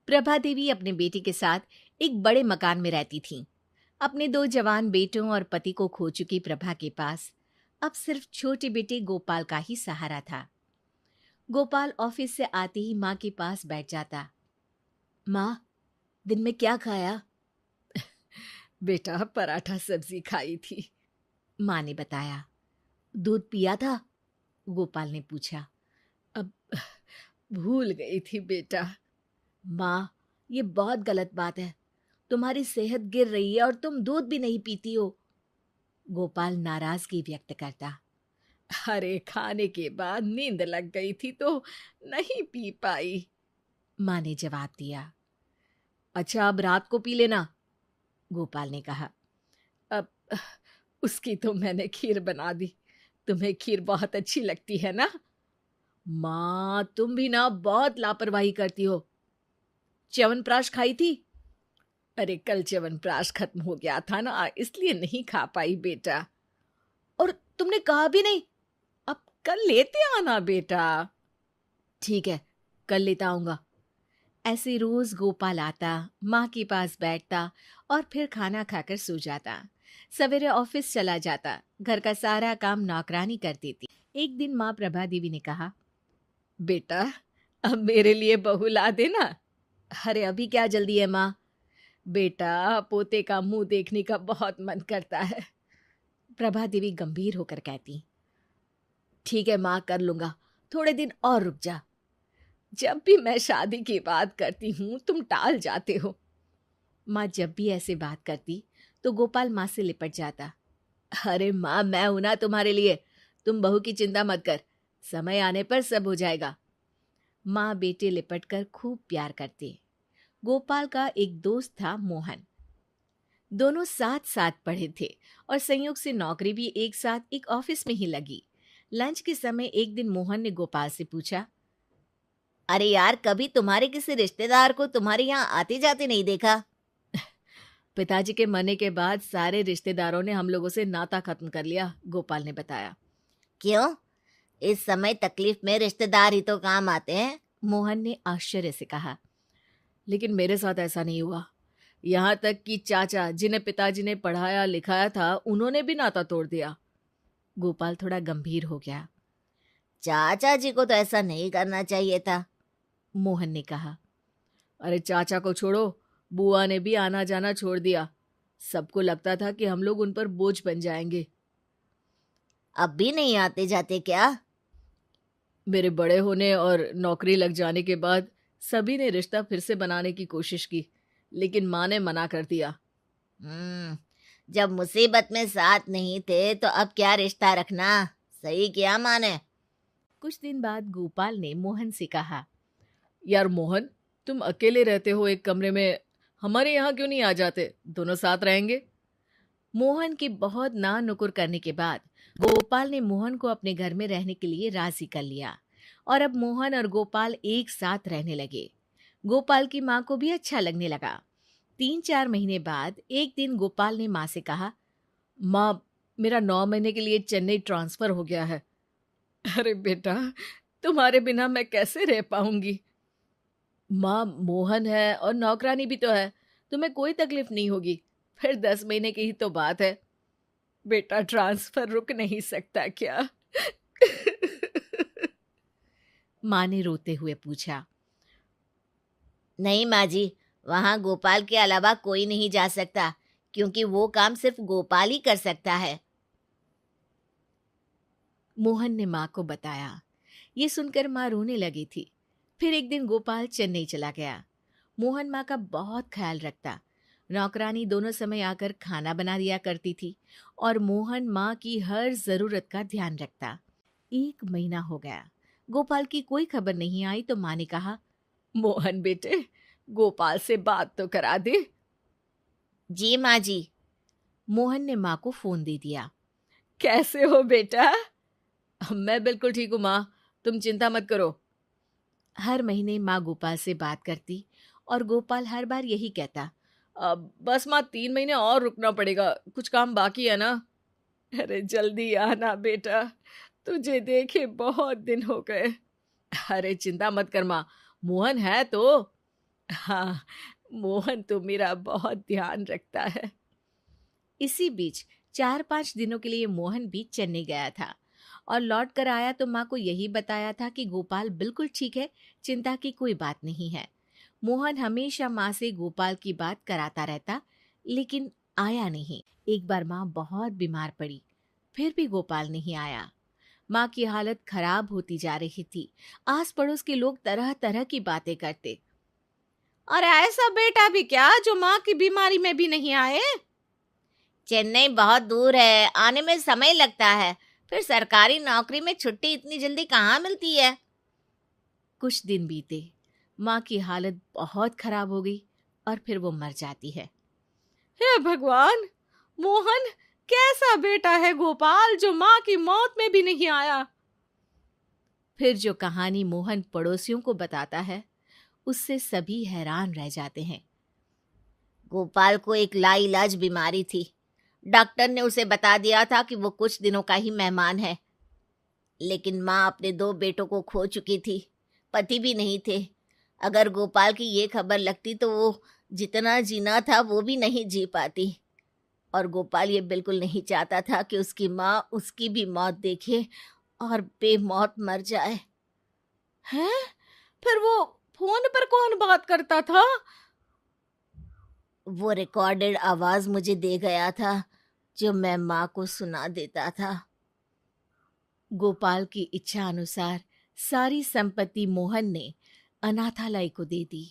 प्रभा देवी अपने बेटे के साथ एक बड़े मकान में रहती थीं। अपने 2 जवान बेटों और पति को खो चुकी प्रभा के पास अब सिर्फ छोटे बेटे गोपाल का ही सहारा था। गोपाल ऑफिस से आते ही माँ के पास बैठ जाता। माँ, दिन में क्या खाया? बेटा, पराठा सब्जी खाई थी। माँ ने बताया। दूध पिया था? गोपाल ने पूछा। अब भूल गई थी बेटा। माँ, ये बहुत गलत बात है। तुम्हारी सेहत गिर रही है और तुम दूध भी नहीं पीती हो। गोपाल नाराजगी व्यक्त करता। अरे, खाने के बाद नींद लग गई थी तो नहीं पी पाई। माँ ने जवाब दिया। अच्छा, अब रात को पी लेना, गोपाल ने कहा। अब उसकी तो मैंने खीर बना दी। तुम्हें खीर बहुत अच्छी लगती है ना? माँ, तुम भी ना बहुत लापरवाही करती हो। च्यवनप्राश खाई थी? अरे, कल च्यवनप्राश खत्म हो गया था ना, इसलिए नहीं खा पाई बेटा। और तुमने कहा भी नहीं। अब कल लेते आना बेटा। ठीक है, कल लेता आऊंगा। ऐसे रोज गोपाल आता, माँ के पास बैठता और फिर खाना खाकर सो जाता। सवेरे ऑफिस चला जाता। घर का सारा काम नौकरानी कर देती। एक दिन माँ प्रभा देवी ने कहा, बेटा, अब मेरे लिए बहू ला देना। अरे अभी क्या जल्दी है माँ? बेटा, पोते का मुंह देखने का बहुत मन करता है। प्रभा देवी गंभीर होकर कहती। ठीक है माँ, कर लूंगा, थोड़े दिन और रुक जा। जब भी मैं शादी की बात करती हूँ तुम टाल जाते हो। माँ जब भी ऐसे बात करती तो गोपाल माँ से लिपट जाता। अरे माँ, मैं हूं ना तुम्हारे लिए। तुम बहू की चिंता मत कर, समय आने पर सब हो जाएगा। माँ बेटे लिपट कर खूब प्यार करते। गोपाल का एक दोस्त था मोहन। दोनों साथ साथ पढ़े थे और संयोग से नौकरी भी एक साथ एक ऑफिस में ही लगी। लंच के समय एक दिन मोहन ने गोपाल से पूछा, अरे यार, कभी तुम्हारे किसी रिश्तेदार को तुम्हारे यहाँ आते जाते नहीं देखा? पिताजी के मरने के बाद सारे रिश्तेदारों ने हम लोगों से नाता खत्म कर लिया, गोपाल ने बताया। क्यों? इस समय तकलीफ में रिश्तेदार ही तो काम आते हैं, मोहन ने आश्चर्य से कहा। लेकिन मेरे साथ ऐसा नहीं हुआ। यहाँ तक कि चाचा, जिन्हें पिताजी ने पढ़ाया लिखाया था, उन्होंने भी नाता तोड़ दिया। गोपाल थोड़ा गंभीर हो गया। चाचा जी को तो ऐसा नहीं करना चाहिए था, मोहन ने कहा। अरे चाचा को छोड़ो, बुआ ने भी आना जाना छोड़ दिया। सबको लगता था कि हम लोग उन पर बोझ बन जाएंगे। अब भी नहीं आते जाते क्या? मेरे बड़े होने और नौकरी लग जाने के बाद सभी ने रिश्ता फिर से बनाने की कोशिश की, लेकिन माँ ने मना कर दिया। जब मुसीबत में साथ नहीं थे तो अब क्या रिश्ता रखना? सही किया माँ ने। कुछ दिन बाद गोपाल ने मोहन से कहा, यार मोहन, तुम अकेले रहते हो एक कमरे में, हमारे यहाँ क्यों नहीं आ जाते? दोनों साथ रहेंगे। मोहन की बहुत ना नुकुर करने के बाद गोपाल ने मोहन को अपने घर में रहने के लिए राजी कर लिया और अब मोहन और गोपाल एक साथ रहने लगे। गोपाल की माँ को भी अच्छा लगने लगा। 3-4 महीने बाद एक दिन गोपाल ने माँ से कहा, माँ, मेरा 9 महीने के लिए चेन्नई ट्रांसफर हो गया है। अरे बेटा, तुम्हारे बिना मैं कैसे रह पाऊंगी? माँ, मोहन है और नौकरानी भी तो है, तुम्हें कोई तकलीफ नहीं होगी। फिर 10 महीने की ही तो बात है। बेटा, ट्रांसफर रुक नहीं सकता क्या? माँ ने रोते हुए पूछा। नहीं माँ जी, वहां गोपाल के अलावा कोई नहीं जा सकता, क्योंकि वो काम सिर्फ गोपाल ही कर सकता है, मोहन ने माँ को बताया। ये सुनकर माँ रोने लगी थी। फिर एक दिन गोपाल चेन्नई चला गया। मोहन माँ का बहुत ख्याल रखता। नौकरानी दोनों समय आकर खाना बना दिया करती थी और मोहन माँ की हर जरूरत का ध्यान रखता। 1 महीना हो गया, गोपाल की कोई खबर नहीं आई तो माँ ने कहा, मोहन बेटे, गोपाल से बात तो करा दे। जी माँ जी। मोहन ने माँ को फोन दे दिया। कैसे हो बेटा? मैं बिल्कुल ठीक हूँ माँ, तुम चिंता मत करो। हर महीने माँ गोपाल से बात करती और गोपाल हर बार यही कहता, अब बस माँ, 3 महीने और रुकना पड़ेगा, कुछ काम बाकी है ना। अरे जल्दी आना बेटा, तुझे देखे बहुत दिन हो गए। अरे चिंता मत कर माँ, मोहन है तो। हाँ, मोहन तो मेरा बहुत ध्यान रखता है। इसी बीच 4-5 दिनों के लिए मोहन भी चेन्नई गया था और लौट कर आया तो माँ को यही बताया था कि गोपाल बिल्कुल ठीक है, चिंता की कोई बात नहीं है। मोहन हमेशा माँ से गोपाल की बात कराता रहता, लेकिन आया नहीं। एक बार माँ बहुत बीमार पड़ी, फिर भी गोपाल नहीं आया। माँ की हालत खराब होती जा रही थी। आस पड़ोस के लोग तरह तरह की बातें करते। और ऐसा बेटा भी क्या जो माँ की बीमारी में भी नहीं आए? चेन्नई बहुत दूर है, आने में समय लगता है। फिर सरकारी नौकरी में छुट्टी इतनी जल्दी कहाँ मिलती है? कुछ दिन बीते, माँ की हालत बहुत खराब हो गई और फिर वो मर जाती है। हे भगवान! मोहन कैसा बेटा है गोपाल जो माँ की मौत में भी नहीं आया। फिर जो कहानी मोहन पड़ोसियों को बताता है, उससे सभी हैरान रह जाते हैं। गोपाल को एक लाइलाज बीमारी थी। डॉक्टर ने उसे बता दिया था कि वो कुछ दिनों का ही मेहमान है। लेकिन माँ अपने 2 बेटों को खो चुकी थी, पति भी नहीं थे। अगर गोपाल की ये खबर लगती तो वो जितना जीना था वो भी नहीं जी पाती। और गोपाल ये बिल्कुल नहीं चाहता था कि उसकी माँ उसकी भी मौत देखे और बेमौत मर जाए। हैं? फिर वो फोन पर कौन बात करता था? वो रिकॉर्डेड आवाज मुझे दे गया था, जो मैं माँ को सुना देता था। गोपाल की इच्छा अनुसार सारी संपत्ति मोहन ने अनाथालय को दे दी।